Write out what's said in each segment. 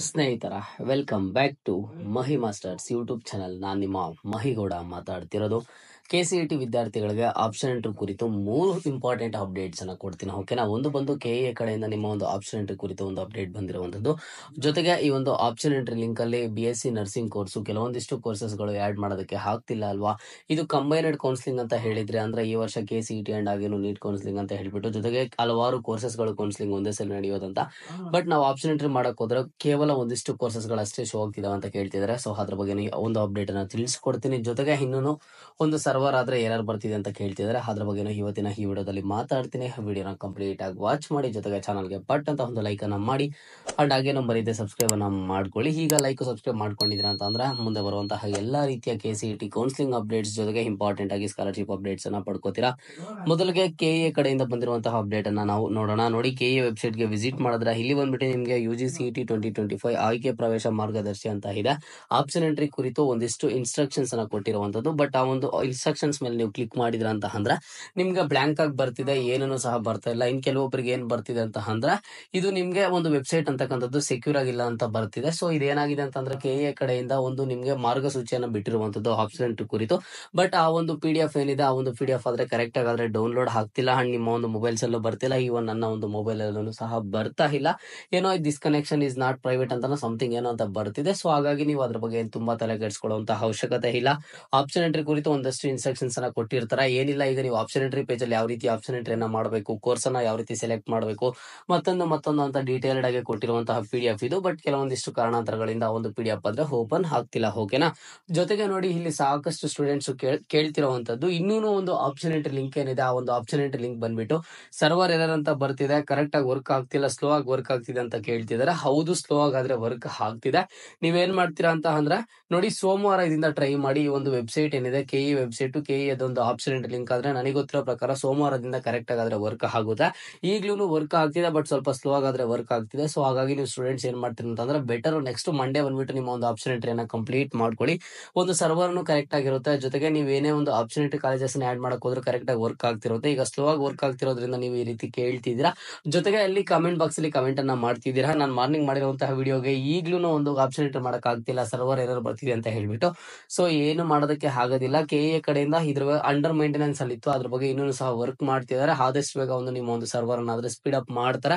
ಸ್ನೇಹಿತರ, welcome back to Mahi masters YouTube channel. ನಾನು ನಿಮ್ಮ ಮಹಿಗೌಡ ಮಾತಾಡ್ತಿರೋದು. KCET ವಿದ್ಯಾರ್ಥಿಗಳಿಗೆ ಆಪ್ಷನ್ ಎಂಟ್ರಿ ಕುರಿತು 3 ಇಂಪಾರ್ಟೆಂಟ್ ಅಪ್ಡೇಟ್ಸ್ ಅನ್ನ ಕೊಡ್ತೀನಿ. ಓಕೆನಾ? ಒಂದು ಬಂದು KA ಕಡೆಯಿಂದ ನಿಮ್ಮ ಒಂದು ಆಪ್ಷನ್ ಎಂಟ್ರಿ ಕುರಿತು ಒಂದು ಅಪ್ಡೇಟ್ ಬಂದಿರುವಂತದ್ದು. ಜೊತೆಗೆ ಈ ಒಂದು ಆಪ್ಷನ್ ಎಂಟ್ರಿ ಲಿಂಕ್ ಅಲ್ಲಿ BSc ನರ್ಸಿಂಗ್ ಕೋರ್ಸು ಕೆಲವೊಂದಿಷ್ಟು ಕೋರ್ಸಸ್ಗಳು ಆಡ್ ಮಾಡೋದಕ್ಕೆ ಆಗ್ತಿಲ್ಲ ಅಲ್ವಾ? ಇದು ಕಂಬೈನ್ಡ್ ಕೌನ್ಸಿಲಿಂಗ್ ಅಂತ ಹೇಳಿದ್ರೆ, ಅಂದ್ರೆ ಈ ವರ್ಷ KCET ಅಂಡ್ ಹಾಗೇನು ನೀಟ್ ಕೌನ್ಸಿಲಿಂಗ್ ಅಂತ ಹೇಳ್ಬಿಟ್ಟು ಜೊತೆಗೆ ಹಲವಾರು ಕೋರ್ಸಸ್ಗಳು ಕೌನ್ಸಿಲಿಂಗ್ ಒಂದೇ ಸಲ ನಡೆಯೋದಂತ. ಬಟ್ ನಾವು ಆಪ್ಷನ್ ಎಂಟ್ರಿ ಮಾಡಕ್ ಹೋದ್ರೆ ಕೇವಲ ಒಂದಿಷ್ಟು ಕೋರ್ಸಸ್ಗಳು ಅಷ್ಟೇ ಶೋ ಆಗ್ತಿದಾವೆ ಅಂತ ಕೇಳ್ತಿದ್ದಾರೆ. ಸೊ ಅದ್ರ ಬಗ್ಗೆ ಒಂದು ಅಪ್ಡೇಟ್ ಅನ್ನ ತಿಳಿಸ್ಕೊಡ್ತೀನಿ. ಜೊತೆಗೆ ಇನ್ನೂ ಒಂದು ಸರ್ವರ್ ಆದ್ರೆ ಏನಾರು ಬರ್ತಿದೆ ಅಂತ ಕೇಳ್ತಿದ್ದಾರೆ. ಅದ್ರ ಬಗ್ಗೆ ಇವತ್ತಿನ ಈ ವಿಡಿಯೋದಲ್ಲಿ ಮಾತಾಡ್ತೀನಿ. ವಿಡಿಯೋನ ಕಂಪ್ಲೀಟ್ ಆಗಿ ವಾಚ್ ಮಾಡಿ, ಜೊತೆಗೆ ಚಾನಲ್ಗೆ ಪಟ್ ಅಂತ ಒಂದು ಲೈಕ್ ಅನ್ನ ಮಾಡಿ ಅಂಡ್ ಹಾಗೆ ನಂಬರ್ ಇದೆ ಸಬ್ಸ್ಕ್ರೈಬ್ ಅನ್ನ ಮಾಡ್ಕೊಳ್ಳಿ. ಈಗ ಲೈಕ್ ಸಬ್ಸ್ಕ್ರೈಬ್ ಮಾಡ್ಕೊಂಡಿದ್ರ ಅಂತಂದ್ರೆ ಮುಂದೆ ಬರುವಂತಹ ಎಲ್ಲಾ ರೀತಿಯ KCET ಕೌನ್ಸಿಲಿಂಗ್ ಅಪ್ಡೇಟ್ಸ್ ಜೊತೆಗೆ ಇಂಪಾರ್ಟೆಂಟ್ ಆಗಿ ಸ್ಕಾಲರ್ಶಿಪ್ ಅಪ್ಡೇಟ್ಸ್ ಅನ್ನ ಪಡ್ಕೋತೀರಾ. ಮೊದಲಿಗೆ KA ಕಡೆಯಿಂದ ಬಂದಿರುವಂತಹ ಅಪ್ಡೇಟ್ ಅನ್ನ ನಾವು ನೋಡೋಣ. ನೋಡಿ, KA ವೆಬ್ಸೈಟ್ ಗೆ ವಿಸಿಟ್ ಮಾಡಿದ್ರೆ ಇಲ್ಲಿ ಬಂದ್ಬಿಟ್ಟು ನಿಮಗೆ UGCET 2025 ಆಯ್ಕೆ ಪ್ರವೇಶ ಮಾರ್ಗದರ್ಶಿ ಅಂತ ಇದೆ. ಆಪ್ಷನ್ ಎಂಟ್ರಿ ಕುರಿತು ಒಂದಿಷ್ಟು ಇನ್ಸ್ಟ್ರಕ್ಷನ್ಸ್ ಅನ್ನ ಕೊಟ್ಟಿರುವಂತದ್ದು. ಬಟ್ ಆ ಒಂದು ಇನ್ಸ್ಟ್ರಕ್ಷನ್ಸ್ ಮೇಲೆ ನೀವು ಕ್ಲಿಕ್ ಮಾಡಿದ್ರ ಅಂತ ಅಂದ್ರೆ ನಿಮ್ಗೆ ಬ್ಲಾಂಕ್ ಆಗಿ ಬರ್ತಿದೆ, ಏನನ್ನು ಸಹ ಬರ್ತಾ ಇಲ್ಲ. ಇನ್ ಕೆಲವೊಬ್ಬರಿಗೆ ಏನ್ ಬರ್ತಿದೆ ಅಂತ ಅಂದ್ರೆ ಇದು ನಿಮ್ಗೆ ಒಂದು ವೆಬ್ಸೈಟ್ ಅಂತಕ್ಕಂಥದ್ದು ಸೆಕ್ಯೂರ್ ಆಗಿಲ್ಲ ಅಂತ ಬರ್ತಿದೆ. ಸೊ ಇದೇನಾಗಿದೆ ಅಂತಂದ್ರೆ KA ಕಡೆಯಿಂದ ಒಂದು ನಿಮ್ಗೆ ಮಾರ್ಗಸೂಚಿಯನ್ನು ಬಿಟ್ಟಿರುವಂತದ್ದು ಆಪ್ಷನ್ ಎಂಟ್ರಿ ಕುರಿತು. ಬಟ್ ಆ ಒಂದು PDF ಏನಿದೆ, ಆ ಒಂದು PDF ಆದ್ರೆ ಕರೆಕ್ಟ್ ಆಗಾದ್ರೆ ಡೌನ್ಲೋಡ್ ಆಗ್ತಿಲ್ಲ ಅಂಡ್ ನಿಮ್ಮ ಒಂದು ಮೊಬೈಲ್ಸ್ ಅಲ್ಲೂ ಬರ್ತಿಲ್ಲ. ಈವನ್ ನನ್ನ ಒಂದು ಮೊಬೈಲ್ ಅಲ್ಲೂ ಸಹ ಬರ್ತಾ ಇಲ್ಲ. ಏನೋ this connection is not private ಅಂತ ಸಮಥಿಂಗ್ ಏನೋ ಅಂತ ಬರ್ತಿದೆ. ಸೊ ಹಾಗಾಗಿ ನೀವು ಅದ್ರ ಬಗ್ಗೆ ತುಂಬಾ ತಲೆ ಕೆಡಿಸ್ಕೊಳ್ಳುವಂತ ಅವಶ್ಯಕತೆ ಇಲ್ಲ. ಆಪ್ಷನ್ ಎಂಟ್ರಿ ಕುರಿತು ಒಂದಷ್ಟು ಇನ್ಸ್ಟ್ರಕ್ಷನ್ಸ್ ಅನ್ನ ಕೊಟ್ಟಿರ್ತಾರೆ. ಏನಿಲ್ಲ, ಈಗ ನೀವು ಆಪ್ಷನ್ ಎಂಟ್ರಿ ಪೇಜ್ ಅಲ್ಲಿ ಯಾವ ರೀತಿ ಆಪ್ಷನ್ ಎಂಟ್ರಿ ಅನ್ನ ಮಾಡಬೇಕು, ಕೋರ್ಸ್ ಅನ್ನ ಯಾವ ರೀತಿ ಸೆಲೆಕ್ಟ್ ಮಾಡಬೇಕು, ಮತ್ತೊಂದು ಅಂತ ಡೀಟೇಲ್ಡ್ ಆಗಿ ಕೊಟ್ಟಿರುವಂತಹ PDF ಇದು. ಬಟ್ ಕೆಲವೊಂದಿಷ್ಟು ಕಾರಣಾಂತರಗಳಿಂದ ಆ ಒಂದು PDF ಆದ್ರೆ ಓಪನ್ ಆಗ್ತಿಲ್ಲ. ಓಕೆನಾ? ಜೊತೆಗೆ ನೋಡಿ, ಇಲ್ಲಿ ಸಾಕಷ್ಟು ಸ್ಟೂಡೆಂಟ್ಸ್ ಕೇಳ್ತಿರುವಂತದ್ದು ಇನ್ನೂ ಒಂದು ಆಪ್ಷನ್ ಎಂಟ್ರಿ ಲಿಂಕ್ ಏನಿದೆ, ಆ ಒಂದು ಆಪ್ಷನ್ ಎಂಟ್ರಿ ಲಿಂಕ್ ಬಂದ್ಬಿಟ್ಟು ಸರ್ವರ್ ಎರರ್ ಅಂತ ಬರ್ತಿದೆ, ಕರೆಕ್ಟ್ ಆಗಿ ವರ್ಕ್ ಆಗ್ತಿಲ್ಲ, ಸ್ಲೋ ಆಗಿ ವರ್ಕ್ ಆಗ್ತಿದೆ ಅಂತ ಕೇಳ್ತಿದ್ದಾರೆ. ಹೌದು, ಸ್ಲೋ ಆಗಾದ್ರೆ ವರ್ಕ್ ಆಗ್ತಿದೆ. ನೀವೇನ್ ಮಾಡ್ತೀರಾ ಅಂತ ಅಂದ್ರೆ ನೋಡಿ, ಸೋಮವಾರದಿಂದ ಟ್ರೈ ಮಾಡಿ. ಈ ಒಂದು ವೆಬ್ಸೈಟ್ ಏನಿದೆ KE ವೆಬ್ಸೈಟ್, KE ಅದೊಂದು ಆಪ್ಷನ್ ಎಂಟ್ರಿ ಲಿಂಕ್ ಆದ್ರೆ ನನಗೆ ಗೊತ್ತಿರೋ ಪ್ರಕಾರ ಸೋಮವಾರದಿಂದ ಕರೆಕ್ಟ್ ಆಗಾದ್ರೆ ವರ್ಕ್ ಆಗುತ್ತೆ. ಈಗ್ಲೂ ವರ್ಕ್ ಆಗ್ತಿದೆ, ಬಟ್ ಸ್ವಲ್ಪ ಸ್ಲೋ ಆಗಾದ್ರೆ ವರ್ಕ್ ಆಗ್ತಿದೆ. ಸೊ ಹಾಗಾಗಿ ನೀವು ಸ್ಟೂಡೆಂಟ್ಸ್ ಏನ್ ಮಾಡ್ತೀರಿ ಅಂತಂದ್ರೆ ಬೆಟರ್ ನೆಕ್ಸ್ಟ್ ಮಂಡೇ ಬಂದ್ಬಿಟ್ಟು ನಿಮ್ಮ ಒಂದು ಆಪ್ಷನ್ ಎಂಟ್ರಿಯನ್ನ ಕಂಪ್ಲೀಟ್ ಮಾಡ್ಕೊಳ್ಳಿ. ಒಂದು ಸರ್ವರ್ನು ಕರೆಕ್ಟ್ ಆಗಿರುತ್ತೆ. ಜೊತೆಗೆ ನೀವು ಏನೇ ಒಂದು ಆಪ್ಷನ್ ಎಂಟ್ರಿ ಕಾಲೇಜಸ್ ಆಡ್ ಮಾಡಕ್ ಹೋದ್ರೆ ಕರೆಕ್ಟ್ ಆಗಿ ವರ್ಕ್ ಆಗ್ತಿರುತ್ತೆ. ಈಗ ಸ್ಲೋ ಆಗಿ ವರ್ಕ್ ಆಗ್ತಿರೋದ್ರಿಂದ ನೀವು ಈ ರೀತಿ ಕೇಳ್ತಿದ್ದೀರಾ. ಜೊತೆಗೆ ಅಲ್ಲಿ ಕಮೆಂಟ್ ಬಾಕ್ಸ್ ಅಲ್ಲಿ ಕಮೆಂಟ್ ಅನ್ನ ಮಾಡ್ತಿದ್ದೀರಾ, ನಾನು ಮಾರ್ನಿಂಗ್ ಮಾಡಿರುವಂತಹ ವಿಡಿಯೋಗೆ ಈಗ್ಲೂ ಒಂದು ಆಪ್ಷನ್ ಎಂಟ್ರಿ ಮಾಡಕ್ ಆಗ್ತಿಲ್ಲ, ಸರ್ವರ್ ಎರರ್ ಬರ್ತಿದೆ ಅಂತ ಹೇಳ್ಬಿಟ್ಟು. ಸೊ ಏನು ಮಾಡೋದಕ್ಕೆ ಆಗೋದಿಲ್ಲ. KA ಕಡೆಯಿಂದ ಇದ್ರ ಅಂಡರ್ ಮೇಂಟೆನೆನ್ಸ್ ಅಲ್ಲಿ ಇತ್ತು, ಅದ್ರ ಬಗ್ಗೆ ಇನ್ನೂ ಸಹ ವರ್ಕ್ ಮಾಡ್ತಿದ್ದಾರೆ. ಆದಷ್ಟು ಬೇಗ ಒಂದು ನಿಮ್ಮ ಒಂದು ಸರ್ವರ್ ಅನ್ನಾದ್ರೆ ಸ್ಪೀಡ್ ಅಪ್ ಮಾಡ್ತಾರೆ,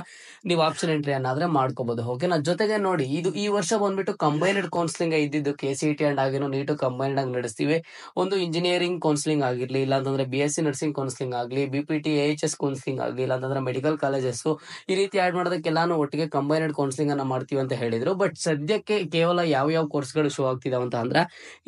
ನೀವು ಆಪ್ಷನ್ ಎಂಟ್ರಿ ಅನ್ನಾದ್ರೆ ಮಾಡ್ಕೋಬಹುದು. ಓಕೆನಾ? ಜೊತೆಗೆ ನೋಡಿ, ಇದು ಈ ವರ್ಷ ಬಂದ್ಬಿಟ್ಟು ಕಂಬೈನ್ಡ್ ಕೌನ್ಸಿಲಿಂಗ್ ಇದ್ದಿದ್ದು KCET ಅಂಡ್ ಹಾಗೇನು ನೀಟು ಕಂಬೈನ್ಡ್ ಆಗಿ ನಡೆಸ್ತೀವಿ. ಒಂದು ಇಂಜಿನಿಯರಿಂಗ್ ಕೌನ್ಸಿಲಿಂಗ್ ಆಗಿರ್ಲಿ, ಇಲ್ಲಾಂತಂದ್ರೆ BSc ನರ್ಸಿಂಗ್ ಕೌನ್ಸಿಲಿಂಗ್ ಆಗ್ಲಿ, BPT AHS ಕೌನ್ಸಿಲಿಂಗ್ ಆಗ್ಲಿ, ಇಲ್ಲಾಂತಂದ್ರೆ ಮೆಡಿಕಲ್ ಕಾಲೇಜಸ್ ಈ ರೀತಿ ಆಡ್ ಮಾಡೋದಕ್ಕೆಲ್ಲಾನು ಒಟ್ಟಿಗೆ ಕಂಬೈನ್ಡ್ ಕೌನ್ಸಿಲಿಂಗ್ ಅನ್ನ ಮಾಡ್ತೀವಿ ಅಂತ ಹೇಳಿದ್ರು. ಬಟ್ ಸದ್ಯಕ್ಕೆ ಕೇವಲ ಯಾವ ಕೋರ್ಸ್ಗಳು ಶೋ ಆಗ್ತಿದಾವೆ ಅಂತ ಅಂದ್ರೆ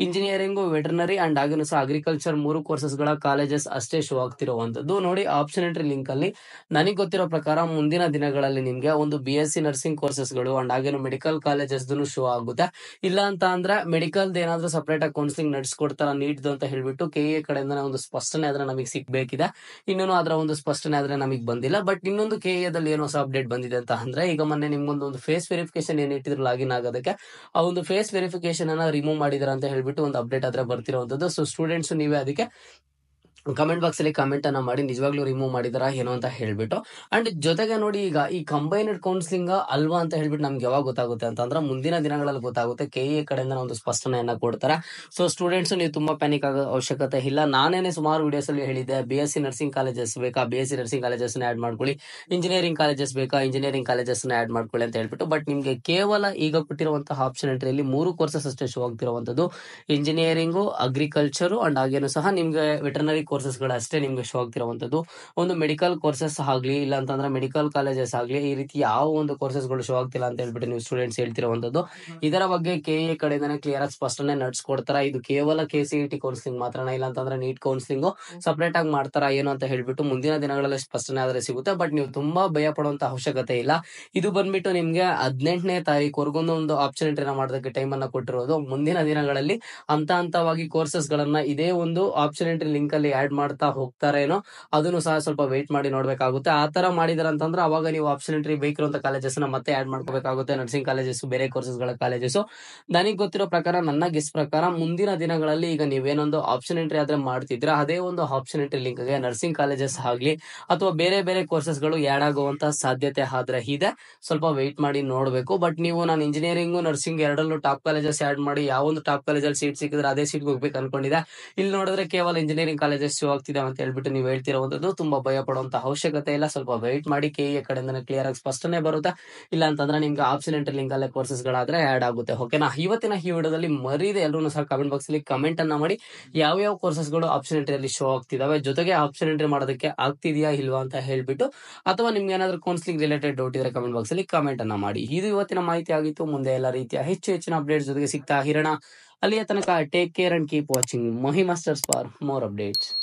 ಇಂಜಿನಿಯರಿಂಗ್, ವೆಟರ್ನರಿ ಅಂಡ್ ಹಾಗೇನು ಸಹ ಅಗ್ರಿಕಲ್ಚರ್ 3 ಕೋರ್ಸಸ್ ಗಳ ಕಾಲೇಜಸ್ ಅಷ್ಟೇ ಶೋ ಆಗ್ತಿರುವಂತದ್ದು. ನೋಡಿ, ಆಪ್ಷನ್ ಎಂಟ್ರಿ ಲಿಂಕ್ ಅಲ್ಲಿ ನನಗೆ ಗೊತ್ತಿರೋ ಪ್ರಕಾರ ಮುಂದಿನ ದಿನಗಳಲ್ಲಿ ನಿಮ್ಗೆ ಒಂದು BSc ನರ್ಸಿಂಗ್ ಕೋರ್ಸಸ್ ಗಳು ಅಂಡ್ ಹಾಗೇನು ಮೆಡಿಕಲ್ ಕಾಲೇಜಸ್ ಶೋ ಆಗುತ್ತೆ. ಇಲ್ಲ ಅಂತ ಅಂದ್ರೆ ಮೆಡಿಕಲ್ ಏನಾದ್ರೂ ಸಪರೇಟ್ ಆಗಿ ಕೌನ್ಸಿಲಿಂಗ್ ನಡೆಸ್ಕೊಡ್ತಾರ ನೀಡ್ದು ಅಂತ ಹೇಳ್ಬಿಟ್ಟು KA ಕಡೆಯಿಂದ ಒಂದು ಸ್ಪಷ್ಟನೆ ಆದ್ರೆ ನಮಗೆ ಸಿಗ್ಬೇಕಿದೆ. ಇನ್ನೂ ಅದರ ಒಂದು ಸ್ಪಷ್ಟನೆ ಆದ್ರೆ ನಮಗೆ ಬಂದಿಲ್ಲ. ಬಟ್ ಇನ್ನೊಂದು KA ದಲ್ಲಿ ಏನೋ ಹೊಸ ಅಪ್ಡೇಟ್ ಬಂದಿದೆ ಅಂತ ಅಂದ್ರೆ, ಈಗ ಮೊನ್ನೆ ನಿಮ್ಗೊಂದು ಫೇಸ್ ವೆರಿಫಿಕೇಶನ್ ಏನ್ ಇಟ್ಟಿದ್ರು ಲಾಗಿನ್ ಆಗೋದಕ್ಕೆ, ಆ ಒಂದು ಫೇಸ್ ವೆರಿಫಿಕೇಶನ್ ಅನ್ನ ರಿಮೂವ್ ಮಾಡಿದಾರೆ ಅಂತ ಹೇಳ್ಬಿಟ್ಟು ಒಂದು ಅಪ್ಡೇಟ್ ಆದ್ರೆ ಬರ್ತಿರುವಂತದ್ದು. ಸೊ ಸ್ಟೂಡೆಂಟ್ಸ್ ನೀವೇ ಅದಕ್ಕೆ ಕಮೆಂಟ್ ಬಾಕ್ಸ್ ಅಲ್ಲಿ ಕಮೆಂಟ್ ಅನ್ನ ಮಾಡಿ, ನಿಜವಾಗ್ಲೂ ರಿಮೂವ್ ಮಾಡಿದಾರ ಏನೋ ಅಂತ ಹೇಳ್ಬಿಟ್ಟು. ಅಂಡ್ ಜೊತೆಗೆ ನೋಡಿ, ಈಗ ಈ ಕಂಬೈನ್ಡ್ ಕೌನ್ಸಿಲಿಂಗ್ ಅಲ್ವಾ ಅಂತ ಹೇಳ್ಬಿಟ್ಟು ನಮ್ಗೆ ಯಾವಾಗ ಗೊತ್ತಾಗುತ್ತೆ ಅಂತಂದ್ರೆ ಮುಂದಿನ ದಿನಗಳಲ್ಲಿ ಗೊತ್ತಾಗುತ್ತೆ. KA ಕಡೆಯಿಂದ ಒಂದು ಸ್ಪಷ್ಟನೆಯನ್ನ ಕೊಡ್ತಾರೆ. ಸೊ ಸ್ಟೂಡೆಂಟ್ಸ್ ನೀವು ತುಂಬಾ ಪ್ಯಾನಿಕ್ ಆಗೋ ಅವಶ್ಯಕತೆ ಇಲ್ಲ. ನಾನೇನೆ ಸುಮಾರು ವಿಡಿಯೋಸ್ ಅಲ್ಲಿ ಹೇಳಿದ್ದೆ, BSc ನರ್ಸಿಂಗ್ ಕಾಲೇಜಸ್ ಬೇಕಾ, BSc ನರ್ಸಿಂಗ್ ಕಾಲೇಜಸ್ ಆಡ್ ಮಾಡ್ಕೊಳ್ಳಿ, ಇಂಜಿನಿಯರಿಂಗ್ ಕಾಲೇಜಸ್ ಬೇಕಾ, ಇಂಜಿನಿಯರಿಂಗ್ ಕಾಲೇಜಸ್ ಆಡ್ ಮಾಡ್ಕೊಳ್ಳಿ ಅಂತ ಹೇಳ್ಬಿಟ್ಟು. ಬಟ್ ನಿಮ್ಗೆ ಕೇವಲ ಈಗ ಕೊಟ್ಟಿರುವಂತಹ ಆಪ್ಷನ್ ಎಂಟ್ರಿಯಲ್ಲಿ 3 ಕೋರ್ಸಸ್ ಅಷ್ಟೇ ಶೋ ಆಗ್ತಿರುವಂತದ್ದು. ಇಂಜಿನಿಯರಿಂಗು, ಅಗ್ರಿಕಲ್ಚರ್ ಅಂಡ್ ಹಾಗೇನು ಸಹ ನಿಮ್ಗೆ ವೆಟರ್ನರಿ ಕೋರ್ಸಸ್ ಗಳು ಅಷ್ಟೇ ನಿಮ್ಗೆ ಶೋ ಆಗ್ತಿರುವಂತದ್ದು. ಒಂದು ಮೆಡಿಕಲ್ ಕೋರ್ಸಸ್ ಆಗ್ಲಿ, ಇಲ್ಲ ಅಂತಂದ್ರೆ ಮೆಡಿಕಲ್ ಕಾಲೇಜಸ್ ಆಗ್ಲಿ, ಈ ರೀತಿ ಯಾವ ಒಂದು ಕೋರ್ಸಸ್ ಗಳು ಶೋ ಆಗ್ತಿಲ್ಲ ಅಂತ ಹೇಳ್ಬಿಟ್ಟು ನೀವು ಸ್ಟೂಡೆಂಟ್ಸ್ ಹೇಳ್ತಿರುವಂತದ್ದು. ಇದರ ಬಗ್ಗೆ KA ಕಡೆಯಿಂದಾನೆ ಕ್ಲಿಯರ್ ಆಗಿ ಸ್ಪಷ್ಟನೆ ನಡೆಸ್ಕೊಡ್ತಾರ. ಇದು ಕೇವಲ KCET ಕೌನ್ಸಿಲಿಂಗ್ ಮಾತ್ರನ, ಇಲ್ಲ ಅಂತಂದ್ರೆ ನೀಟ್ ಕೌನ್ಸಿಲಿಂಗ್ ಸಪರೇಟ್ ಆಗಿ ಮಾಡ್ತಾರ ಏನು ಅಂತ ಹೇಳ್ಬಿಟ್ಟು ಮುಂದಿನ ದಿನಗಳಲ್ಲಿ ಸ್ಪಷ್ಟನೆ ಆದ್ರೆ ಸಿಗುತ್ತೆ. ಬಟ್ ನೀವು ತುಂಬಾ ಭಯ ಪಡುವಂತ ಅವಶ್ಯಕತೆ ಇಲ್ಲ. ಇದು ಬಂದ್ಬಿಟ್ಟು ನಿಮ್ಗೆ 18ನೇ ತಾರೀಕು ಒಂದು ಆಪ್ಷನ್ ಎಂಟ್ರಿನ ಮಾಡೋದಕ್ಕೆ ಟೈಮ್ ಅನ್ನ ಕೊಟ್ಟಿರೋದು. ಮುಂದಿನ ದಿನಗಳಲ್ಲಿ ಹಂತವಾಗಿ ಕೋರ್ಸಸ್ ಗಳನ್ನ ಇದೇ ಒಂದು ಆಪ್ಷನ್ ಎಂಟ್ರಿ ಲಿಂಕ್ ಅಲ್ಲಿ ಆಡ್ ಮಾಡ್ತಾ ಹೋಗ್ತಾರೇನೋ, ಅದನ್ನು ಸಹ ಸ್ವಲ್ಪ ವೇಟ್ ಮಾಡಿ ನೋಡ್ಬೇಕಾಗುತ್ತೆ. ಆ ತರ ಮಾಡಿದಾರೆ ಅಂತಂದ್ರೆ ಅವಾಗ ನೀವು ಆಪ್ಷನ್ ಎಂಟ್ರಿ ಬೇಕಿರುವಂತ ಕಾಲೇಜಸ್ ನ ಮತ್ತೆ ಆಡ್ ಮಾಡ್ಕೋಬೇಕಾಗುತ್ತೆ. ನರ್ಸಿಂಗ್ ಕಾಲೇಜಸ್, ಬೇರೆ ಕೋರ್ಸಸ್ ಗಳ ಕಾಲೇಜಸ್. ನನಗೆ ಗೊತ್ತಿರೋ ಪ್ರಕಾರ, ನನ್ನ ಗೆಸ್ ಪ್ರಕಾರ, ಮುಂದಿನ ದಿನಗಳಲ್ಲಿ ಈಗ ನೀವೇನೊಂದು ಆಪ್ಷನ್ ಎಂಟ್ರಿ ಆದ್ರೆ ಮಾಡ್ತಿದ್ರೆ, ಅದೇ ಒಂದು ಆಪ್ಷನ್ ಎಂಟ್ರಿ ಲಿಂಕ್ ಗೆ ನರ್ಸಿಂಗ್ ಕಾಲೇಜಸ್ ಆಗ್ಲಿ ಅಥವಾ ಬೇರೆ ಬೇರೆ ಕೋರ್ಸಸ್ ಗಳು ಆಡ್ ಆಗುವಂತ ಸಾಧ್ಯತೆ ಆದ್ರೆ ಇದೆ. ಸ್ವಲ್ಪ ವೆಯ್ಟ್ ಮಾಡಿ ನೋಡ್ಬೇಕು. ಬಟ್ ನೀವು ನಾನು ಇಂಜಿನಿಯರಿಂಗ್ ನರ್ಸಿಂಗ್ ಎರಡಲ್ಲೂ ಟಾಪ್ ಕಾಲೇಜಸ್ ಆಡ್ ಮಾಡಿ ಯಾವೊಂದು ಟಾಪ್ ಕಾಲೇಜಲ್ಲಿ ಸೀಟ್ ಸಿಕ್ಕಿದ್ರೆ ಅದೇ ಸೀಟ್ಗೆ ಹೋಗ್ಬೇಕು ಅನ್ಕೊಂಡಿದೆ. ಇಲ್ಲಿ ನೋಡಿದ್ರೆ ಕೇವಲ ಇಂಜಿನಿಯರಿಂಗ್ ಕಾಲೇಜಸ್ ಶೋ ಆಗ್ತಿದೆ ಅಂತ ಹೇಳ್ಬಿಟ್ಟು ನೀವು ಹೇಳ್ತಿರೋದು ತುಂಬಾ ಭಯ ಪಡುವಂತ ಅವಶ್ಯಕತೆ ಇಲ್ಲ. ಸ್ವಲ್ಪ ವೆಯ್ಟ್ ಮಾಡಿ, ಕೆಇಎ ಕಡೆಯಿಂದ ಕ್ಲಿಯರ್ ಆಗಿ ಸ್ಪಷ್ಟನೆ ಬರುತ್ತೆ. ಇಲ್ಲ ಅಂತಂದ್ರೆ ನಿಮ್ಗೆ ಆಪ್ಷನ್ ಎಂಟ್ರಿ ಲಿಂಕ್ ಅಲ್ಲೇ ಕೋರ್ಸಸ್ ಗಳಾದ್ರೆ ಆಡ್ ಆಗುತ್ತೆ. ಓಕೆನಾ? ಇವತ್ತಿನ ಈ ವಿಡಿಯೋದಲ್ಲಿ ಮರೀದೆ ಎಲ್ಲರೂ ಸಹ ಕಮೆಂಟ್ ಬಾಕ್ಸ್ ಅಲ್ಲಿ ಕಮೆಂಟ್ ಅನ್ನ ಮಾಡಿ ಯಾವ ಕೋರ್ಸಸ್ ಗಳು ಆಪ್ಷನ್ ಎಂಟ್ರಿ ಅಲ್ಲಿ ಶೋ ಆಗ್ತಿದಾವೆ, ಜೊತೆಗೆ ಆಪ್ಷನ್ ಎಂಟ್ರಿ ಮಾಡೋದಕ್ಕೆ ಆಗ್ತಿದೆಯಾ ಇಲ್ವಾ ಅಂತ ಹೇಳ್ಬಿಟ್ಟು, ಅಥವಾ ನಿಮ್ಗೆ ಏನಾದ್ರು ಕೌನ್ಸಿಲಿಂಗ್ ರಿಲೇಟೆಡ್ ಡೌಟ್ ಇದ್ರೆ ಕಮೆಂಟ್ ಬಾಕ್ಸ್ ಅಲ್ಲಿ ಕಮೆಂಟ್ ಅನ್ನ ಮಾಡಿ. ಇದು ಇವತ್ತಿನ ಮಾಹಿತಿ ಆಗಿತ್ತು. ಮುಂದೆ ಎಲ್ಲ ರೀತಿಯ ಹೆಚ್ಚಿನ ಅಪ್ಡೇಟ್ಸ್ ಜೊತೆಗೆ ಸಿಗ್ತಾ ಇರೋಣ. ಅಲ್ಲಿಯ ತನಕ take care and keep watching Mahi masters for more updates.